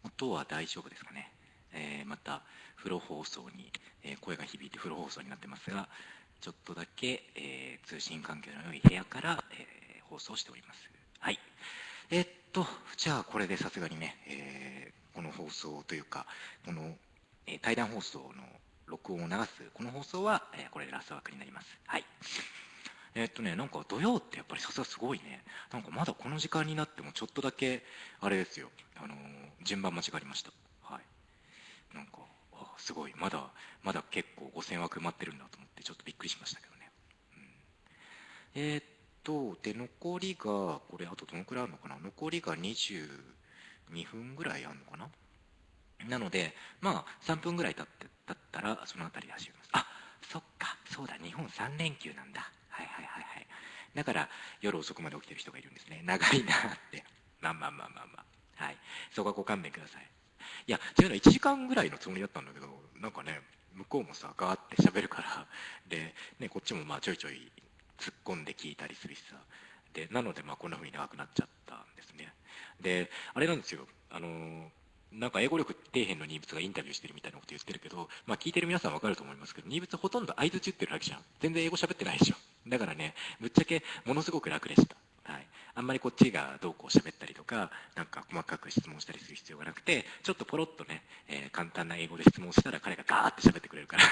音は大丈夫ですかね。またフロ放送に、声が響いてフロ放送になってますが、ちょっとだけ、通信環境の良い部屋から、放送しております。はい。じゃあこれでさすがにね、この放送というかこの、対談放送の録音を流すこの放送は、これでラストワークになります。はい。なんか土曜ってやっぱりさすがすごいね。なんかまだこの時間になってもちょっとだけあれですよ、順番間違りました。はい。なんかすごいまだ結構5000枠埋まってるんだと思ってちょっとびっくりしましたけどね。で残りがこれあとどのくらいあるのかな。残りが22分ぐらいあるのかな。なのでまあ3分ぐらい経ったらそのあたりで始めます。そっか、そうだ、日本3連休なんだ。はいはいはいはい。だから夜遅くまで起きてる人がいるんですね。長いなって。まあ。はい。そこはご勘弁ください。いや、というのは1時間ぐらいのつもりだったんだけど、なんかね、向こうもさ、ガーって喋るから、で、ね、こっちもまあちょいちょい突っ込んで聞いたりするしさ。で、なのでまあこんな風に長くなっちゃったんですね。で、あれなんですよ。なんか英語力底辺のニーブツがインタビューしてるみたいなこと言ってるけど、まあ聞いてる皆さんわかると思いますけど、ニーブツほとんど相槌打ってるわけじゃん。全然英語喋ってないでしょ。だからね、ぶっちゃけものすごく楽でした。はい。あんまりこっちがどうこう喋ったりとか、なんか細かく質問したりする必要がなくて、ちょっとポロッとね、簡単な英語で質問したら彼がガーって喋ってくれるから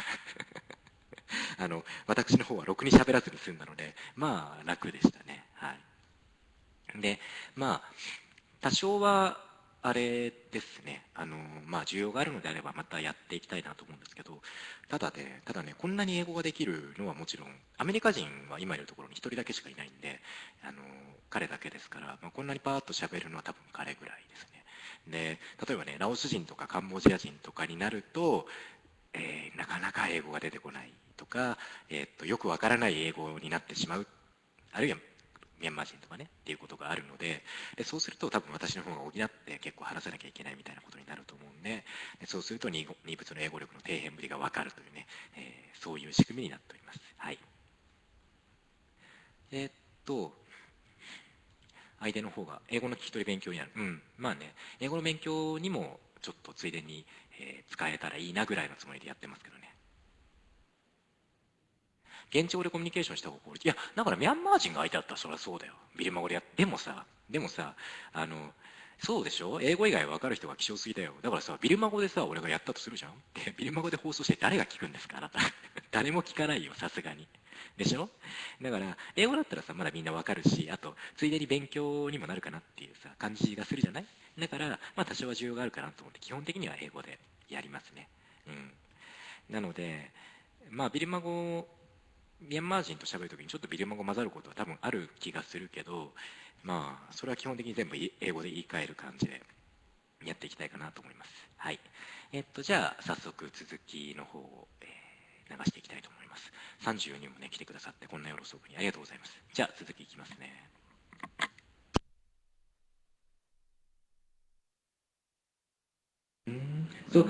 私の方はろくに喋らずに済んだので、まあ楽でしたね。はい。で、まあ、多少はあれですね、まあ需要があるのであればまたやっていきたいなと思うんですけど、ただね、こんなに英語ができるのはもちろん、アメリカ人は今いるところに一人だけしかいないんで、彼だけですから、まあ、こんなにパーッと喋るのは多分彼ぐらいですね。で、例えばね、ラオス人とかカンボジア人とかになると、なかなか英語が出てこないとか、よくわからない英語になってしまう、あるいはミャンマー人とかねっていうことがあるので、そうすると多分私の方が補って結構話さなきゃいけないみたいなことになると思うんで、そうするとニーブツの英語力の底辺ぶりが分かるというね、そういう仕組みになっております。はい。相手の方が英語の聞き取り勉強になる。まあね、英語の勉強にもちょっとついでに、使えたらいいなぐらいのつもりでやってますけどね。現地語でコミュニケーションした方が効率。いや、だからミャンマー人が相手だったらそりゃそうだよ。ビルマ語でやって。でもさ、そうでしょ。英語以外分かる人が希少すぎだよ。だからさ、ビルマ語でさ、俺がやったとするじゃん。で、ビルマ語で放送して誰が聞くんですか、あなた。誰も聞かないよ、さすがに。でしょ。だから、英語だったらさ、まだみんな分かるし、あと、ついでに勉強にもなるかなっていうさ、感じがするじゃない。だから、まあ多少は需要があるかなと思って、基本的には英語でやりますね。なので、まあビルマ語ミャンマー人と喋るときにちょっとビルマ語混ざることは多分ある気がするけど、まあそれは基本的に全部英語で言い換える感じでやっていきたいかなと思います。はい。じゃあ早速続きの方を、流していきたいと思います。34人もね来てくださってこんな夜遅くにありがとうございます。じゃあ続きいきますね。So,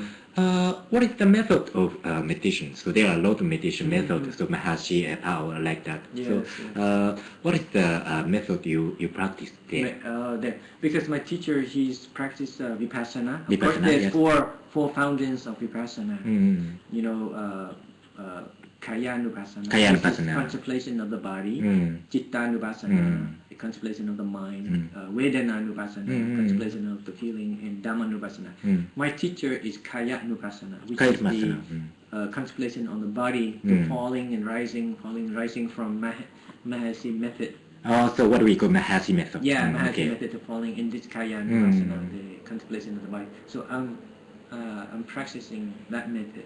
what is the method of meditation? So there are a lot of meditation methods, so Mahashi and power like that. Yes, So, yes. what is the method you practice there? Because my teacher, he's practiced Vipassana. Of course, Vipassana, there's yes. four fountains of Vipassana. You know, Kaya-nupassana, Kaya which is Nupassana. contemplation of the body. Chitta-nupassana, the contemplation of the mind. Vedana-nupassana, contemplation of the feeling. And Dhamma-nupassana. My teacher is Kaya-nupassana, which is the contemplation on the body, the falling and rising from Mahasi method. Oh, so what do we call Mahasi method? Yeah, Mahasi okay. method of falling in this Kaya-nupassana, the contemplation of the body. So I'm practicing that method.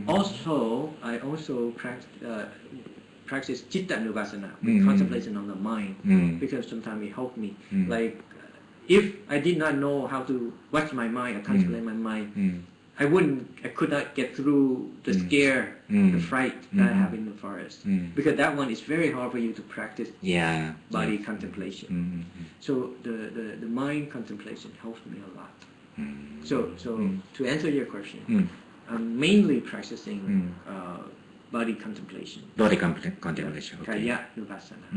Also, I also practice Chitta-nupassana, with contemplation on the mind, because sometimes it helped me. Like, if I did not know how to watch my mind or contemplate my mind, I could not get through the scare, the fright that I have in the forest, because that one is very hard for you to practice. Body contemplation. So the mind contemplation helps me a lot. So to answer your question, I'm mainly practicing body contemplation. Body contemplation. Okay. Kaya-nupassana.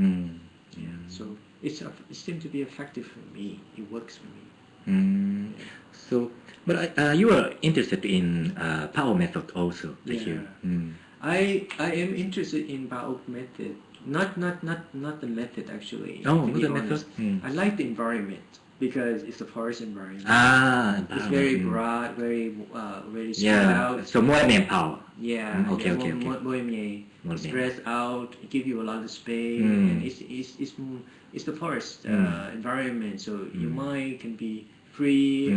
Yeah. So it seems to be effective for me. It works for me. So, but you are interested in power method also, like Yeah. you. I am interested in Bao method. Not the method actually. Oh, to not be the honest. method. I like the environment because it's a forest environment. It's Environment. very broad, very spread Yeah. out. So more manpower. Yeah. Okay, yeah, okay, more, okay. more spread out. Give you a lot of space, Mm. and it's the forest environment. So your mind can be free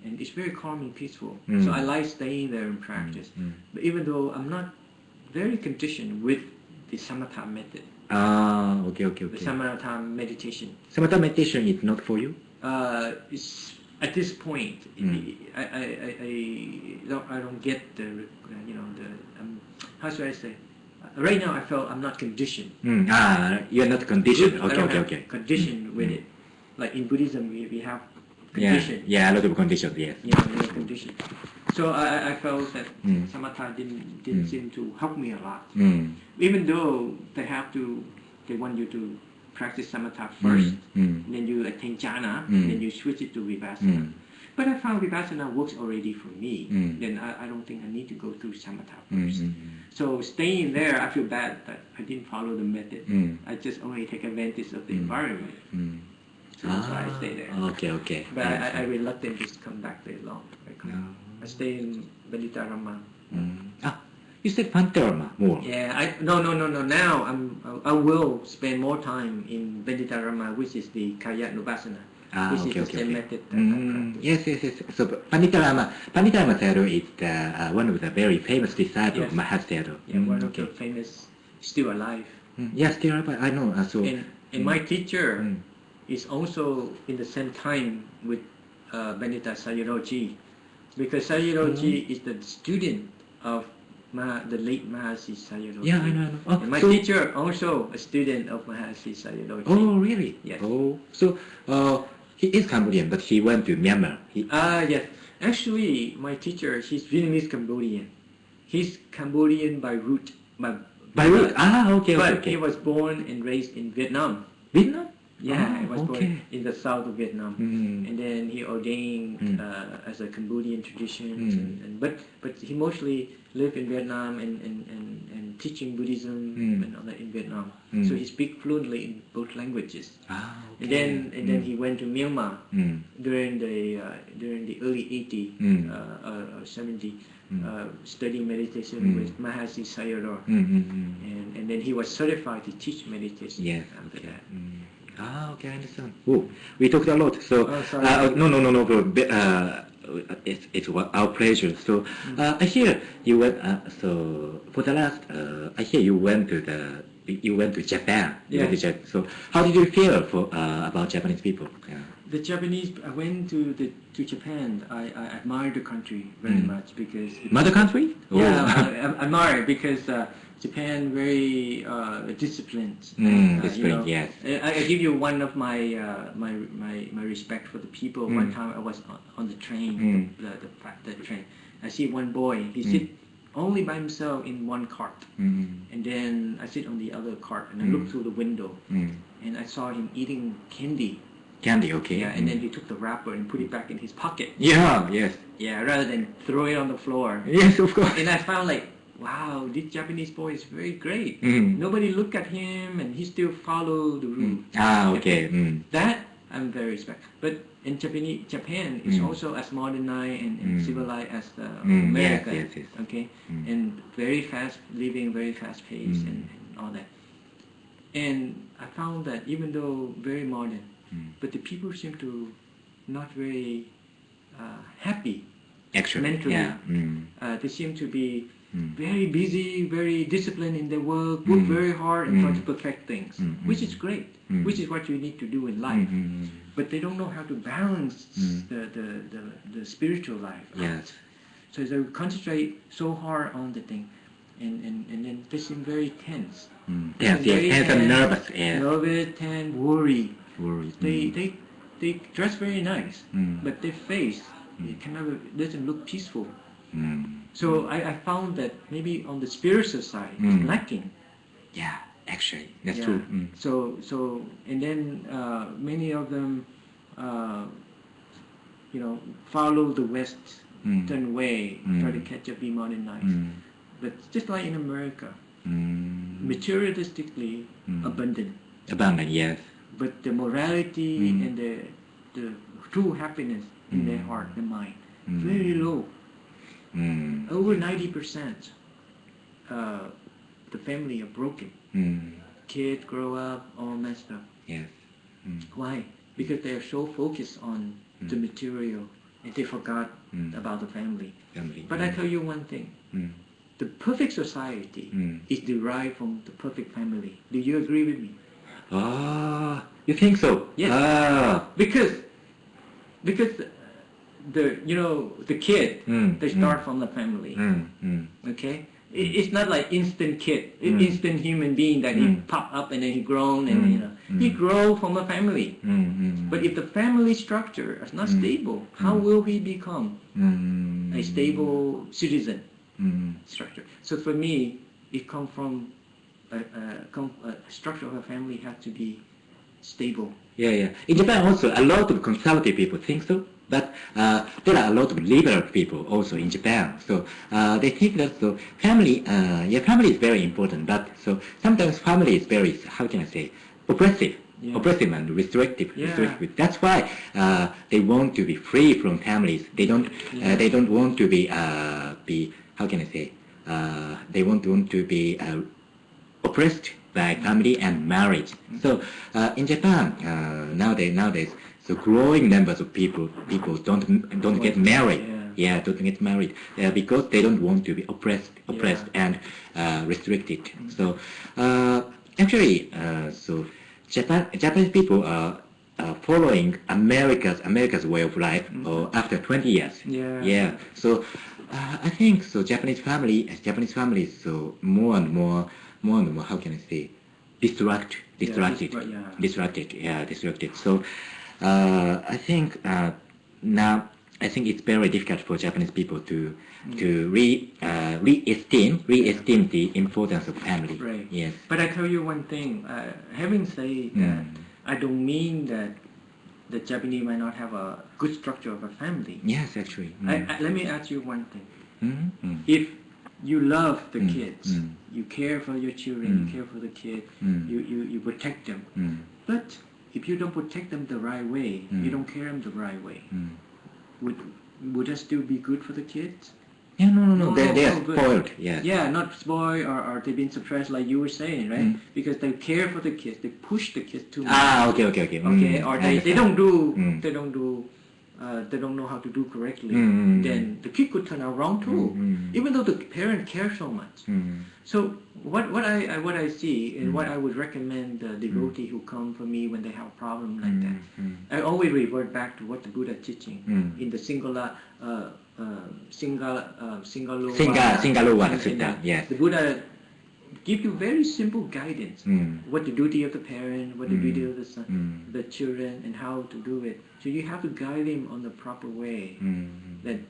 and it's very calm and peaceful. So I like staying there and practice. But even though I'm not very conditioned with the samatha method, Okay. the samatha meditation, Samatha meditation is not for you? it's at this point I don't get the how should I say? Right now I felt I'm not conditioned. You're not conditioned. I don't have Okay. condition with it. Like in Buddhism we have condition. Yeah, a lot of conditions, yes. Yeah, we have condition. So I felt that samatha didn't seem to help me a lot. Even though they want you to practice samatha first, then you attain jhana, then you switch it to vipassana. But I found vipassana works already for me. Then I don't think I need to go through samatha first. So staying there, I feel bad that I didn't follow the method. I just only take advantage of the environment. So that's why I stay there. Okay. But I reluctant to come back very long. I stay in Benditarama. You said Pantarama more. Yeah, no. Now I will spend more time in Benditarama, which is the Kaya Nupassana, which is the same method that I practice. Yes. So Panditarama Sayadaw is one of the very famous disciples of Mahat Sayadaw. Yeah, one of the famous, still alive. Yes, still alive. I know. And my teacher is also in the same time with Bendita Sayadaw, because Sayadaw is the student of the late Mahasi Sayadaw. Yeah, I know. And my teacher also a student of Mahasi Sayadaw. Oh, really? Yes. Oh, so he is Cambodian, but he went to Myanmar. Yes. Actually, my teacher, he's Vietnamese Cambodian. He's Cambodian by root. By root? Okay. But he was born and raised in Vietnam. Vietnam? Yeah, he was born in the south of Vietnam, and then he ordained as a Cambodian tradition. But he mostly lived in Vietnam and teaching Buddhism and all that in Vietnam. So he speaks fluently in both languages. And then he went to Myanmar during the early 80s or 70s, studying meditation with Mahasi Sayadaw, and then he was certified to teach meditation after that. Okay, I understand. Oh, we talked a lot. So, no. It's our pleasure. So, I hear you went. So, for the last, I hear you went to Japan. Yeah. So, how did you feel about Japanese people? The Japanese. I went to Japan. I admire the country very much because. Mother country? Yeah, I admire because. Japan very disciplined. Disciplined, yes. I give you one of my respect for the people. One time I was on the train, the train. I see one boy. He sit only by himself in one cart, and then I sit on the other cart and I look through the window, and I saw him eating candy. Candy, okay. Yeah, and then he took the wrapper and put it back in his pocket. Yeah, yes. Yeah, rather than throw it on the floor. Yes, of course. And I found wow, this Japanese boy is very great. Nobody look at him and he still follow the rule. Okay. That I'm very respect. But in Japan is also as modernized and civilized as America. Yes. Okay, and very fast living, very fast paced and all that. And I found that even though very modern, but the people seem to not very happy. Actually, mentally. Yeah. They seem to be very busy, very disciplined in their work, work very hard and try to perfect things, which is great, which is what you need to do in life. But they don't know how to balance the spiritual life. Yes. So they concentrate so hard on the thing, and then they seem very tense. Tense and nervous. Yeah. Nervous, tense, worried. They dress very nice, but their face doesn't look peaceful. So I found that maybe on the spiritual side it's lacking. Yeah. Actually, that's Yeah. true. So and then many of them, follow the Western way, try to catch up, be modernized. But just like in America, materialistically abundant. Abundant, yes. But the morality and the true happiness in their heart, their mind, very low. Over 90%, the family are broken. Kids grow up all messed up. Yes. Why? Because they are so focused on the material and they forgot about the family. But I tell you one thing. The perfect society is derived from the perfect family. Do you agree with me? Ah, you think so? Yes. Ah. Because the kid they start from the family. Okay. It's not like instant kid, instant human being that he pop up and then he grown and he grow from a family. But if the family structure is not stable, how will he become a stable citizen structure? So for me, it comes from a structure of a family has to be stable. Yeah. In Japan also, a lot of conservative people think so, but there are a lot of liberal people also in Japan. So they think that family is very important, but so sometimes family is very, how can I say, oppressive. Yeah. Oppressive and restrictive. Yeah. That's why they want to be free from families. They don't want to be how can I say, they want to be oppressed by family and marriage. So in Japan nowadays, so growing numbers of people don't get married. Don't get married because they don't want to be oppressed and restricted. So actually, so Japanese people are following America's way of life after 20 years. Yeah. So I think so. Japanese families, so more and more. How can I say? Distracted. So I think now it's very difficult for Japanese people to re-esteem the importance of family. Right. Yes. But I tell you one thing. Having said that, I don't mean that the Japanese might not have a good structure of a family. Yes, actually. Let me ask you one thing. If you love the kids, you care for your children, you care for the kid, you protect them. But if you don't protect them the right way, you don't care them the right way, would that still be good for the kids? Yeah, no. They are good. spoiled. Yes. Yeah, not spoiled or they've been suppressed like you were saying, right? Because they care for the kids, they push the kids too much. Okay. Okay, or they don't know how to do correctly. Then the kid could turn out wrong too, even though the parent cares so much. So what I see and what I would recommend the devotee who come for me when they have a problem like that, I always revert back to what the Buddha teaching in the Singalovana Sutta. Yes. The Buddha give you very simple guidance. What the duty of the parent, what the duty of the son, the children, and how to do it. So you have to guide them on the proper way. That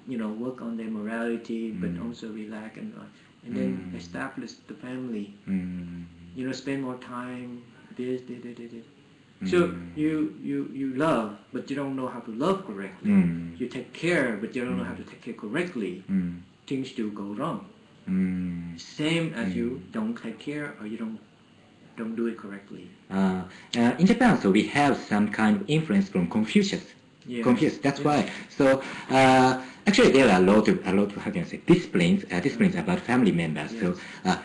work on their morality, but also relax and then establish the family. Spend more time. This. So you love, but you don't know how to love correctly. You take care, but you don't know how to take care correctly. Things still go wrong. Same as you don't take care or you don't do it correctly. In Japan, so we have some kind of influence from Confucius. Yeah. Confucius. That's why. So actually, there are a lot of how can I say disciplines about family members. Yes. So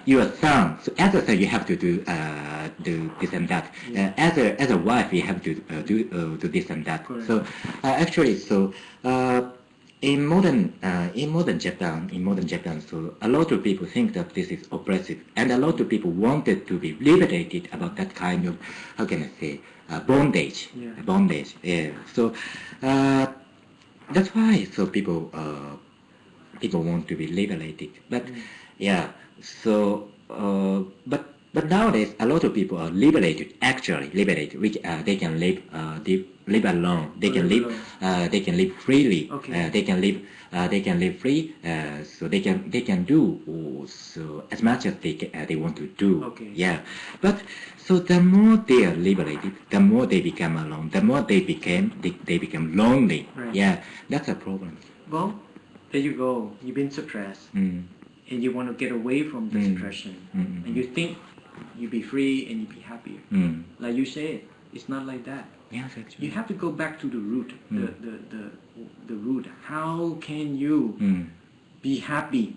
your son. So as a son, you have to do this and that. As a wife, you have to do this and that. Correct. So actually, so. In modern Japan, so a lot of people think that this is oppressive, and a lot of people wanted to be liberated about that kind of, how can I say, bondage. Yeah. Bondage. Yeah. So that's why so people want to be liberated. But yeah. So but But nowadays, a lot of people are liberated. Actually, liberated. They can live alone. They can live. They can live freely. Okay. They can live. They can live free. So they can do so as much as they want to do. Okay. Yeah. But so the more they are liberated, the more they become alone. The more they become lonely. Right. Yeah. That's a problem. Well, there you go. You've been suppressed, Mm. and you want to get away from the suppression, and you think you be free and you be happier. Mm. Like you said, it's not like that. Yes, actually. You have to go back to the root. The root. How can you be happy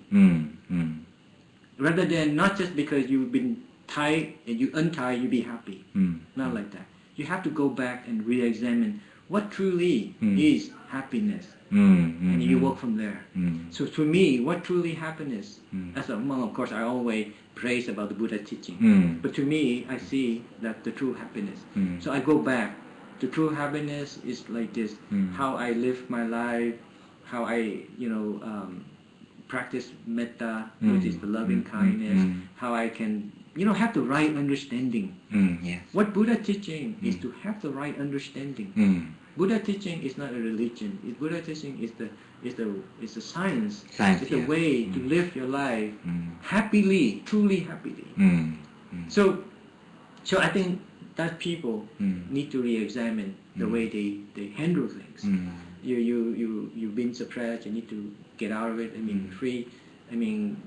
rather than not just because you've been tied and you untie, you be happy. Not like that. You have to go back and re-examine what truly is happiness, and you work from there. So to me, what truly happiness, as a monk, of course, I always praise about the Buddha teaching. But to me, I see that the true happiness. So I go back. The true happiness is like this: how I live my life, how I, practice metta, which is the loving kindness, how I can, have the right understanding. Yes. What Buddha teaching is to have the right understanding. Buddha teaching is not a religion. Buddha teaching is the science. It's a way to live your life happily, truly happily. So I think that people need to re-examine the way they handle things. You've been suppressed. You need to get out of it. I mean, free. I mean,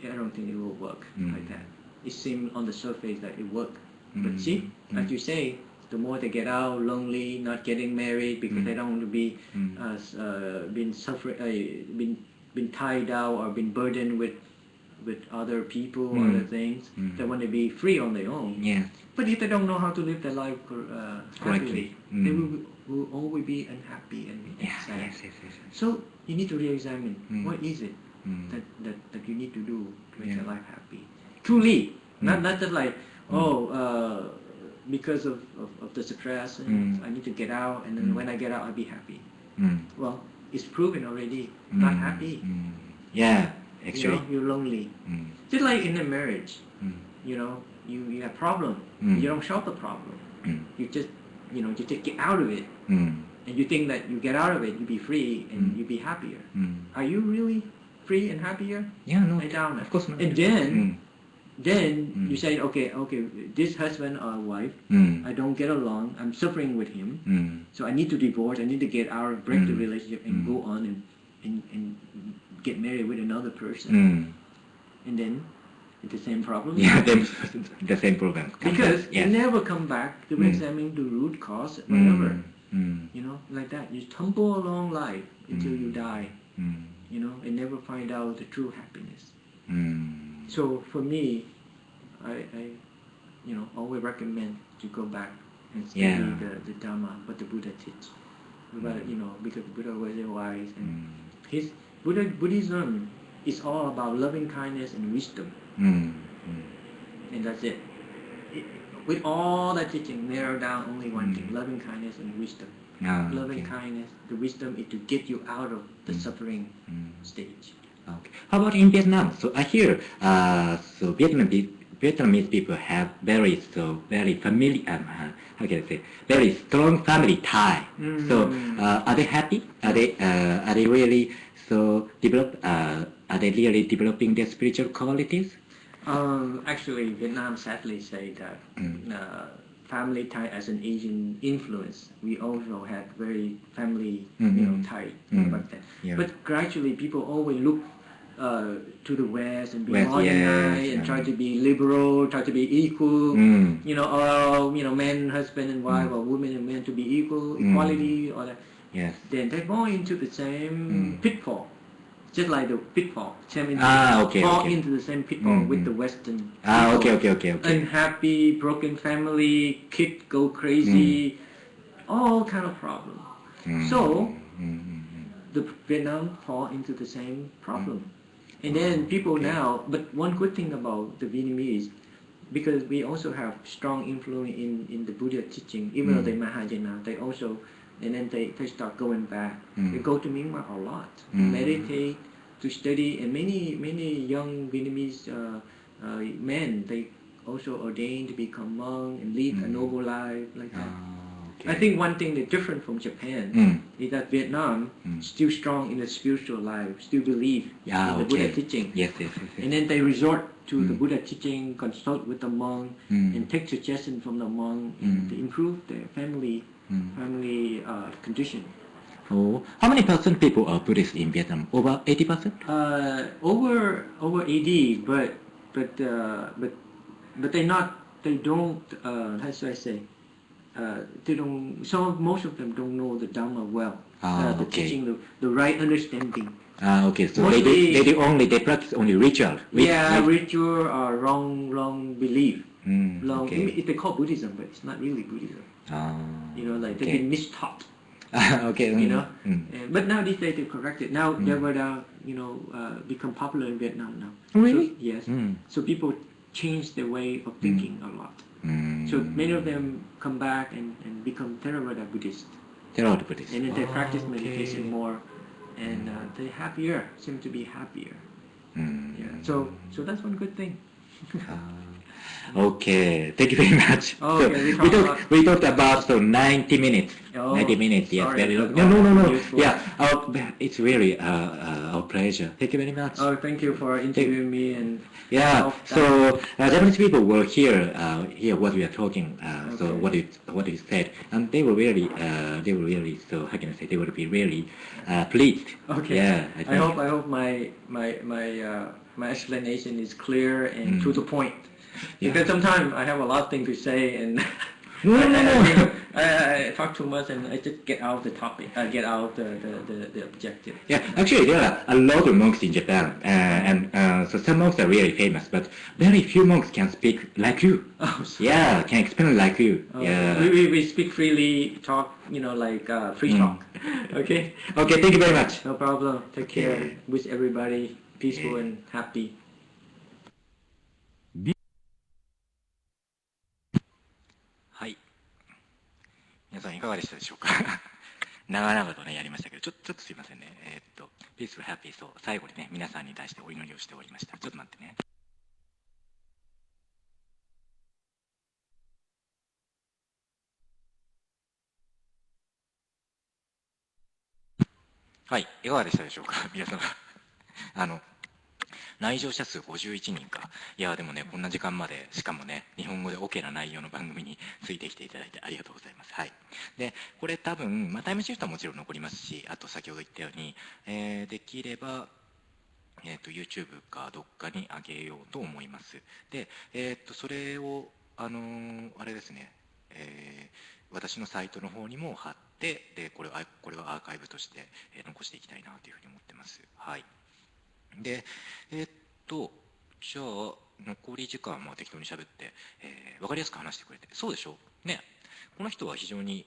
I don't think it will work like that. It seems on the surface that it works, but see, as you say, the more they get out, lonely, not getting married because they don't want to be been tied down or been burdened with other people, other things. They want to be free on their own. Yeah. But if they don't know how to live their life happily, Correctly. they will always be unhappy and sad. Yes. So you need to re-examine what is it that you need to do to make your life happy. Truly, not just like because of the suppression, I need to get out, and then when I get out, I'll be happy. Well, it's proven already. Not happy. Yeah, actually. You're lonely. Just like in a marriage, you have problem. You don't solve the problem. You just get out of it, and you think that you get out of it, you be free and you be happier. Are you really free and happier? Yeah, no. I doubt it. Of course not. And then you say, okay, this husband or wife, I don't get along. I'm suffering with him, so I need to divorce. I need to get out, break the relationship, and go on and get married with another person. And then it's the same problem. Yeah, the same problem. Because Yes. you never come back to examine the root cause, whatever. Like that. You tumble along life until you die. And never find out the true happiness. So for me, I always recommend to go back and study the Dharma, what the Buddha teach. But, because Buddha was very wise, and his Buddhism is all about loving kindness and wisdom. And that's it. With all that teaching, narrow down only one thing: loving kindness and wisdom. Loving kindness, the wisdom is to get you out of the suffering stage. Okay. How about in Vietnam? So I hear so Vietnamese people have very familiar, how can I say, very strong family tie. So are they happy? Are they really so develop? Are they really developing their spiritual qualities? Actually, Vietnam sadly say that family tie as an Asian influence. We also had very family tie back then. Yeah. But gradually, people always look to the West and be West, modernized and try to be liberal, try to be equal. Men, husband and wife, or women and men to be equal, equality, all that. Yes. Then they fall into the same pitfall. Just like the pitfall, fall into the same pitfall with the Western. Okay. Unhappy, broken family, kids go crazy, all kind of problem. So the Vietnam fall into the same problem. And then people now, but one good thing about the Vietnamese, because we also have strong influence in the Buddha teaching, even though they're Mahayana, they also. And then they start going back. They go to Myanmar a lot, meditate, to study, and many young Vietnamese men, they also ordained to become monk and lead a noble life like that. Okay. I think one thing that's different from Japan is that Vietnam still strong in the spiritual life, still believe in the Buddha teaching. Yes. And then they resort to the Buddha teaching, consult with the monk, and take suggestions from the monk to improve their family condition. Oh, how many percent people are Buddhist in Vietnam? Over 80%? Over 80, but they don't how should I say? They don't. Most of them don't know the Dhamma well. The teaching, the right understanding. Okay. So they practice only ritual. Ritual or wrong belief. They call Buddhism, but it's not really Buddhism. They've been mistaught. Okay. But now these days they correct it. Now Theravada, become popular in Vietnam now. Really? So, yes. So people change their way of thinking a lot. So many of them come back and become Theravada Buddhist. Theravada Buddhist. And then they practice meditation more, and they're happier. Seem to be happier. So that's one good thing. Okay, thank you very much. Okay, we talked about 90 minutes. 90 minutes, yes, sorry. very long. No. Yeah, it's really our pleasure. Thank you very much. Oh, thank you for interviewing me and. So Japanese people will hear what we are talking. So what you said, and they will really so how can I say, they will be really pleased. Okay. Yeah. I hope my explanation is clear and to the point. Because sometimes I have a lot of things to say and I talk too much and I just get out the topic. I get out the objective. Yeah, actually there are a lot of monks in Japan, and so some monks are really famous, but very few monks can speak like you. Oh, yeah, can explain like you. Yeah. We speak freely, talk, like free talk. Okay. Okay, thank you very much. No problem. Take care. Wish everybody peaceful and happy. はい。皆さんいかがでしたでしょうか長々とね、やりましたけど、ちょっとすいませんね。Peaceful Happy、そう、最後にね、皆さんに対してお祈りをしておりました。ちょっと待ってね。はい、いかがでしたでしょうか皆様。来場者数51人か。いや、でもね、こんな時間まで、しかもね、日本語で OK な内容の番組についてきていただいてありがとうございます。はい。で、これ多分、タイムシフトはもちろん残りますし、あと先ほど言ったように、できれば、YouTube かどっかに上げようと思います。で、それを、あれですね、私のサイトの方にも貼って、で、これはアーカイブとして、残していきたいなというふうに思ってます。はい。で、じゃあ、残り時間は適当に喋って、分かりやすく話してくれて、そうでしょうね。この人は非常に、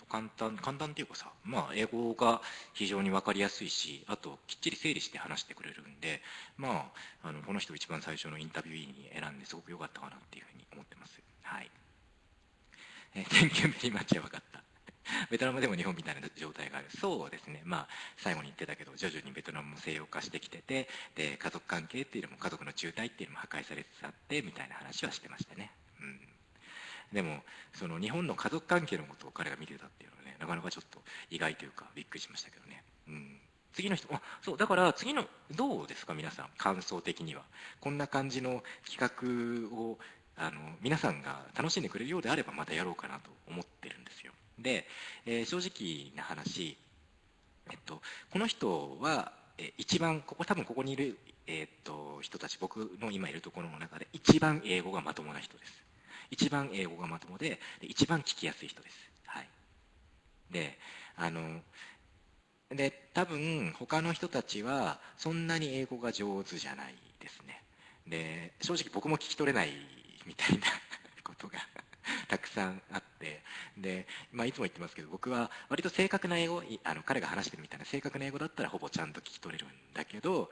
簡単っていうかさ、英語が非常に分かりやすいし、あと、きっちり整理して話してくれるんで、この人を一番最初のインタビューに選んですごく良かったかなっていうふうに思ってます。はい。Thank you very much は分かった。ベトナムでも日本みたいな状態がある。そうですね。最後に言ってたけど、徐々にベトナムも西洋化してきてて、で、家族関係っていうのも家族の中体っていうのも破壊されつつあって、みたいな話はしてましたね。でも、その日本の家族関係のことを彼が見てたっていうのはね、なかなかちょっと意外というか、びっくりしましたけどね。次の人、そう、だから次の、どうですか皆さん、感想的には。こんな感じの企画を、皆さんが楽しんでくれるようであればまたやろうかなと思ってるんですよ。で、正直な話、この人は、一番多分ここにいる、人たち、僕の今いるところの中で一番英語がまともな人です。一番英語がまともで、一番聞きやすい人です。はい。で、多分他の人たちはそんなに英語が上手じゃないですね。で、正直僕も聞き取れないみたいなことがたくさんあって、で、いつも言ってますけど、僕は割と正確な英語、彼が話してるみたいな正確な英語だったらほぼちゃんと聞き取れるんだけど、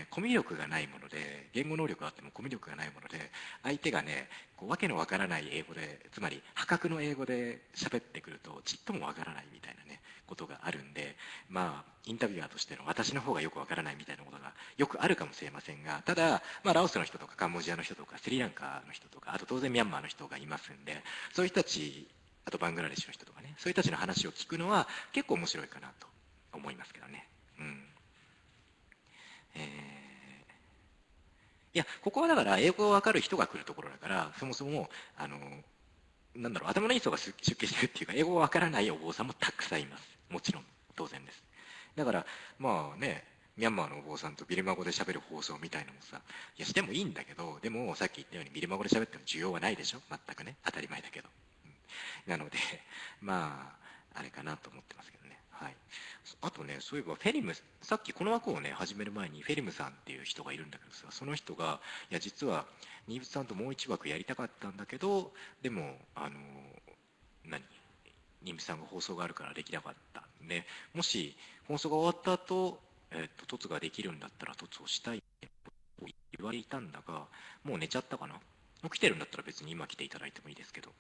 コミュ力がないもので、言語能力があってもコミュ力がないもので、相手がね、わけのわからない英語で、つまり破格の英語で喋ってくるとちっともわからないみたいなね、ことがあるんで、インタビュアーとしての私の方がよくわからないみたいなことがよくあるかもしれませんが、ただ、まあ、ラオスの人とかカンボジアの人とかスリランカの人とか、あと当然ミャンマーの人がいますんで、そういう人たち、あとバングラデシュの人とかね、そういう人たちの話を聞くのは結構面白いかなと思いますけどね。うん。いや、ここはだから英語がわかる人が来るところだから、そもそも、なんだろう、頭のいい人が出家してるっていうか、英語がわからないお坊さんもたくさんいます。もちろん、当然です。だから、まあね、ミャンマーのお坊さんとビルマ語で喋る放送みたいのもさ、いや、してもいいんだけど、でも、さっき言ったようにビルマ語で喋っても需要はないでしょ、全くね。当たり前だけど。なので、まあ、あれかなと思ってますけどね。はい。あとね、そういえばフェリム、さっきこの枠をね、始める前にフェリムさんっていう人がいるんだけどさ、その人が、いや、実は、新渕さんともう一枠やりたかったんだけど、でも、新渕さんが放送があるからできなかったんで、もし放送が終わった後、凸ができるんだったら凸をしたいと言われていたんだが、もう寝ちゃったかな。起きてるんだったら別に今来ていただいてもいいですけど、